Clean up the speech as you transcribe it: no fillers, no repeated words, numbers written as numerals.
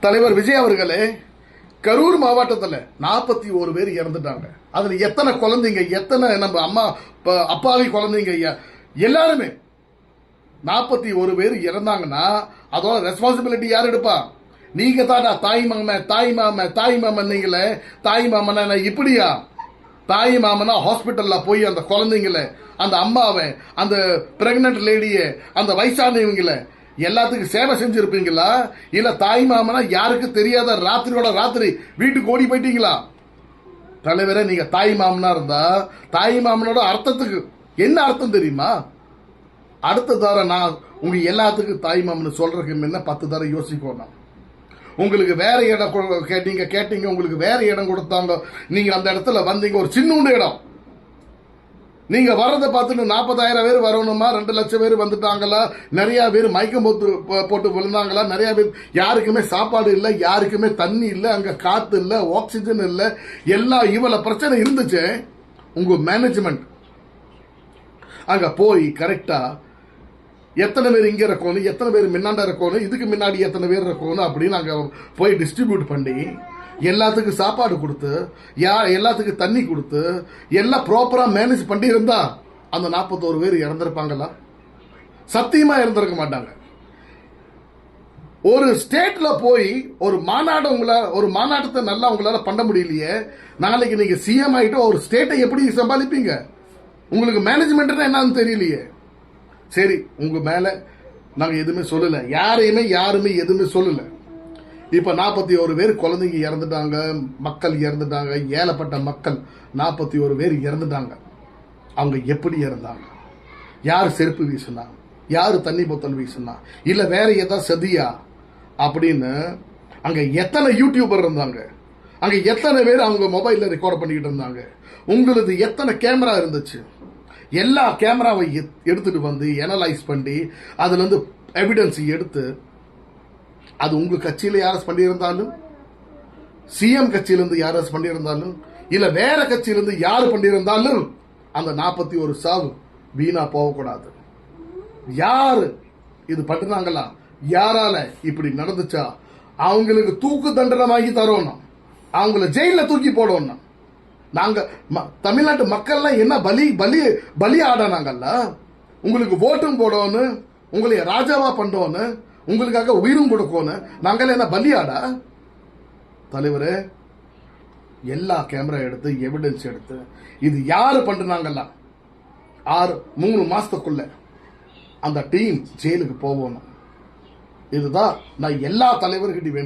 தலைவர் விஜய் அவர்களே, கரூர் மாவட்டத்தில் 41 பேர் இறந்துட்டாங்க. அதுல எத்தனை குழந்தைங்க, எத்தனை நம்ம அம்மா அப்பாவி குழந்தைங்க, எல்லாருமே 41 பேர் இறந்தாங்கன்னா அதோட ரெஸ்பான்சிபிலிட்டி யார் எடுப்பா? நீங்க தானா தாய் மாமன் தாய் மாமன் தாய் மாமன். நீங்களே தாய் மாமனா இப்படியா? தாய் மாமனா ஹாஸ்பிட்டல்ல போய் அந்த குழந்தைங்கள, அந்த அம்மாவை, அந்த பிரெக்னன்ட் லேடிய, அந்த வயசானவங்கள எல்லாத்துக்கும் சேவை செஞ்சிருப்பீங்களா? இல்ல தாய் மாமனா யாருக்கு தெரியாத ராத்திரியோட ராத்திரி வீட்டுக்கு ஓடி போயிட்டீங்களா? தலைவரே, நீங்க தாய் மாமனா இருந்தா தாய் மாமனோட அர்த்தத்துக்கு என்ன அர்த்தம் தெரியுமா? அடுத்த தர நான் உங்க எல்லாத்துக்கும் தாய் மாமன் சொல்றதுக்கு என்ன 10 தர யோசிக்கணும். உங்களுக்கு வேற இடம் கேட்டீங்க, உங்களுக்கு வேற இடம் கொடுத்தாங்க, நீங்க அந்த இடத்துல வந்தீங்க, ஒரு சின்ன இடம். நீங்க வர்றதை பார்த்துட்டு 40,000 பேர் வரணுமா? 2 லட்சம் பேர் வந்துட்டாங்களா? நிறைய பேர் மயக்கம் போட்டு விழுந்தாங்களா? நிறைய பேர் யாருக்குமே சாப்பாடு இல்லை, யாருக்குமே தண்ணி இல்லை, அங்க காத்து இல்லை, ஆக்சிஜன் இல்லை, எல்லா இவ்வளவு பிரச்சனை இருந்துச்சு. உங்க மேனேஜ்மெண்ட் அங்க போய் கரெக்டா எத்தனை பேர் இங்க இருக்கணும், எத்தனை பேர் முன்னாடி இருக்கணும், இதுக்கு முன்னாடி எத்தனை பேர் இருக்கணும் அப்படின்னு அங்க போய் டிஸ்ட்ரிபியூட் பண்ணி எல்லாத்துக்கும் சாப்பாடு கொடுத்து, எல்லாத்துக்கும் தண்ணி கொடுத்து, எல்லாம் ப்ராப்பரா மேனேஜ் பண்ணி இருந்தா அந்த 41 பேர் இறந்திருப்பாங்களா? சத்தியமா இறந்திருக்க மாட்டாங்க. ஒரு ஸ்டேட்ல போய் ஒரு மாநாட்டத்தை நல்லா உங்களால பண்ண முடியலையே. நாளைக்கு நீங்க சிஎம் ஆயிட்டு ஒரு ஸ்டேட்டை எப்படி சமாளிப்பீங்க? உங்களுக்கு மேனேஜ்மெண்ட் என்னன்னு தெரியலையே. சரி, உங்க மேல நாங்க எதுவுமே சொல்லல, யாருமே எதுவுமே சொல்லல. இப்ப 41 பேர் குழந்தைங்க இறந்துட்டாங்க, மக்கள் இறந்துட்டாங்க, ஏழப்பட்ட மக்கள் 41 பேர் இறந்துட்டாங்க. அவங்க எப்படி இறந்தாங்க? யார் செருப்பு வீசுனா, யாரு தண்ணி போத்தல் வீசுனா, இல்ல வேற ஏதாவது சதியா அப்படின்னு அங்க எத்தனை யூடியூபர் இருந்தாங்க, அங்க எத்தனை பேர் அவங்க மொபைல்ல ரெக்கார்ட் பண்ணிக்கிட்டு இருந்தாங்க, உங்களுக்கு எத்தனை கேமரா இருந்துச்சு? எல்லா கேமராவை எடுத்துட்டு வந்து அனலைஸ் பண்ணி அதுல இருந்து எவிடன்ஸ் எடுத்து, அது உங்க கட்சியில யாரும் பண்ணியிருந்தாலும், சிஎம் கட்சியிலிருந்து யாரும் பண்ணியிருந்தாலும், இல்ல வேற கட்சியிலிருந்து யாரு பண்ணியிருந்தாலும் அந்த 41 சாவு வீணா போகக்கூடாது. யாரு இது பண்ணுறாங்களா, யாரால இப்படி நடந்துச்சா அவங்களுக்கு தூக்கு தண்டனை வாங்கி தரணும், அவங்கள ஜெயில தூக்கி போடணும். நாங்க தமிழ்நாட்டு மக்கள்லாம் என்ன பலி ஆடானாங்கல்ல, உங்களுக்கு ஓட்டும் போடணும், உங்களை ராஜாவா பண்ணணும், உங்களுக்காக உயிரும் கொடுக்கணும். நாங்கள் என்ன பலியாடா? தலைவரே, எல்லா கேமரா எடுத்து எவிடன்ஸ் எடுத்து இது யாரு பண்றாங்கல்ல 3 மாசத்துக்குள்ள அந்த டீம் ஜெயிலுக்கு போகணும். இதுதான் நான் எல்லா தலைவர்கிட்ட